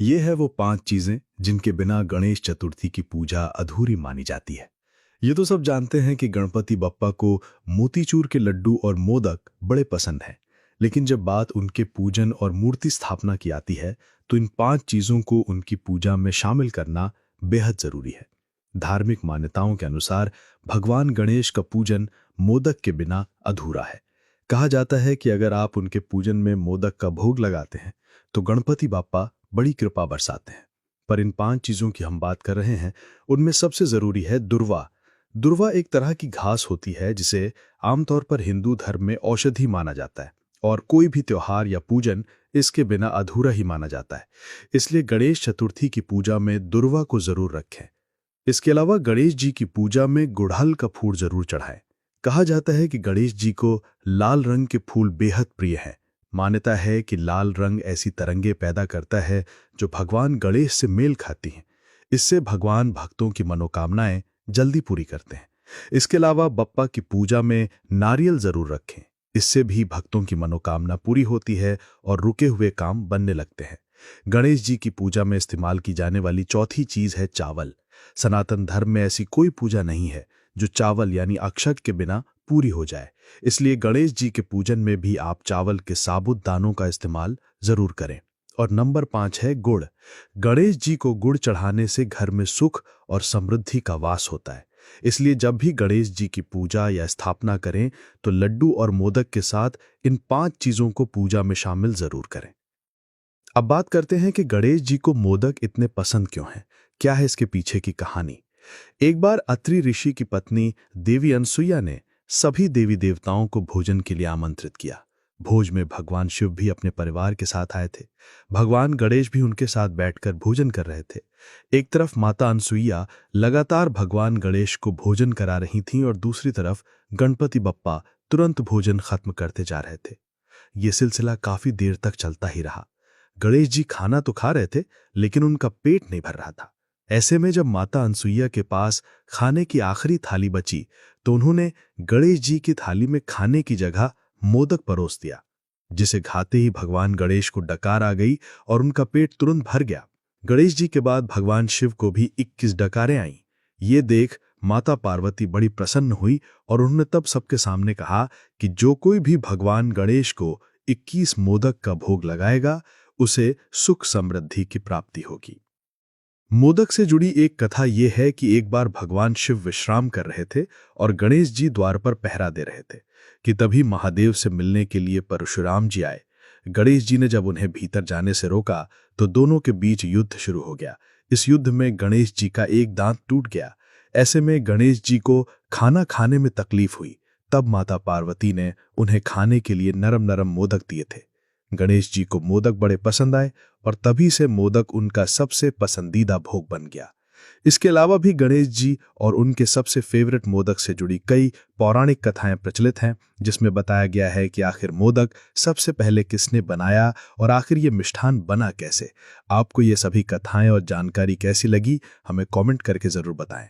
ये है वो 5 चीजें जिनके बिना गणेश चतुर्थी की पूजा अधूरी मानी जाती है। ये तो सब जानते हैं कि गणपति बप्पा को मोतीचूर के लड्डू और मोदक बड़े पसंद हैं। लेकिन जब बात उनके पूजन और मूर्ति स्थापना की आती है, तो इन 5 चीजों को उनकी पूजा में शामिल करना बेहद जरूरी है। धार्मिक मान्यताओं के अनुसार भगवान गणेश का पूजन मोदक के बिना अधूरा है। कहा जाता है कि अगर आप उनके पूजन में मोदक का भोग लगाते हैं, तो गणपति बाप्पा बड़ी कृपा बरसाते हैं। पर इन 5 चीजों की हम बात कर रहे हैं, उनमें सबसे जरूरी है दुर्वा। दुर्वा एक तरह की घास होती है जिसे आमतौर पर हिंदू धर्म में औषधि माना जाता है, और कोई भी त्योहार या पूजन इसके बिना अधूरा ही माना जाता है। इसलिए गणेश चतुर्थी की पूजा में दुर्वा को जरूर रखें। इसके अलावा गणेश जी की पूजा में गुड़हल का फूल जरूर चढ़ाएं। कहा जाता है कि गणेश जी को लाल रंग के फूल बेहद प्रिय हैं। मान्यता है कि लाल रंग ऐसी तरंगे पैदा करता है जो भगवान गणेश से मेल खाती हैं। इससे भगवान भक्तों की मनोकामनाएं जल्दी पूरी करते हैं। इसके अलावा बप्पा की पूजा में नारियल जरूर रखें। इससे भी भक्तों की मनोकामना पूरी होती है और रुके हुए काम बनने लगते हैं। गणेश जी की पूजा में इस्तेमाल की जाने वाली चौथी चीज है चावल। सनातन धर्म में ऐसी कोई पूजा नहीं है जो चावल यानी अक्षत के बिना पूरी हो जाए। इसलिए गणेश जी के पूजन में भी आप चावल के साबुत दानों का इस्तेमाल जरूर करें। और नंबर 5 है गुड़। गणेश जी को गुड़ चढ़ाने से घर में सुख और समृद्धि का वास होता है। इसलिए जब भी गणेश जी की पूजा या स्थापना करें, तो लड्डू और मोदक के साथ इन 5 चीजों को पूजा में शामिल जरूर करें। अब बात करते हैं कि गणेश जी को मोदक इतने पसंद क्यों हैं। क्या है इसके पीछे की कहानी। एक बार अत्रि ऋषि की पत्नी देवी अनसुईया ने सभी देवी देवताओं को भोजन के लिए आमंत्रित किया। भोज में भगवान शिव भी अपने परिवार के साथ आए थे। भगवान गणेश भी उनके साथ बैठकर भोजन कर रहे थे। एक तरफ माता अनसुईया लगातार भगवान गणेश को भोजन करा रही थीं, और दूसरी तरफ गणपति बप्पा तुरंत भोजन खत्म करते जा रहे थे। ये सिलसिला काफी देर तक चलता ही रहा। गणेश जी खाना तो खा रहे थे, लेकिन उनका पेट नहीं भर रहा था। ऐसे में जब माता अनसुईया के पास खाने की आखिरी थाली बची, तो उन्होंने गणेश जी की थाली में खाने की जगह मोदक परोस दिया, जिसे खाते ही भगवान गणेश को डकार आ गई और उनका पेट तुरंत भर गया। गणेश जी के बाद भगवान शिव को भी 21 डकारें आईं। ये देख माता पार्वती बड़ी प्रसन्न हुई, और उन्होंने तब सबके सामने कहा कि जो कोई भी भगवान गणेश को 21 मोदक का भोग लगाएगा, उसे सुख समृद्धि की प्राप्ति होगी। मोदक से जुड़ी एक कथा यह है कि एक बार भगवान शिव विश्राम कर रहे थे और गणेश जी द्वार पर पहरा दे रहे थे कि तभी महादेव से मिलने के लिए परशुराम जी आए। गणेश जी ने जब उन्हें भीतर जाने से रोका, तो दोनों के बीच युद्ध शुरू हो गया। इस युद्ध में गणेश जी का एक दांत टूट गया। ऐसे में गणेश जी को खाना खाने में तकलीफ हुई। तब माता पार्वती ने उन्हें खाने के लिए नरम नरम मोदक दिए थे। गणेश जी को मोदक बड़े पसंद आए, और तभी से मोदक उनका सबसे पसंदीदा भोग बन गया। इसके अलावा भी गणेश जी और उनके सबसे फेवरेट मोदक से जुड़ी कई पौराणिक कथाएं प्रचलित हैं, जिसमें बताया गया है कि आखिर मोदक सबसे पहले किसने बनाया और आखिर ये मिष्ठान बना कैसे। आपको ये सभी कथाएं और जानकारी कैसी लगी, हमें कमेंट करके जरूर बताएं।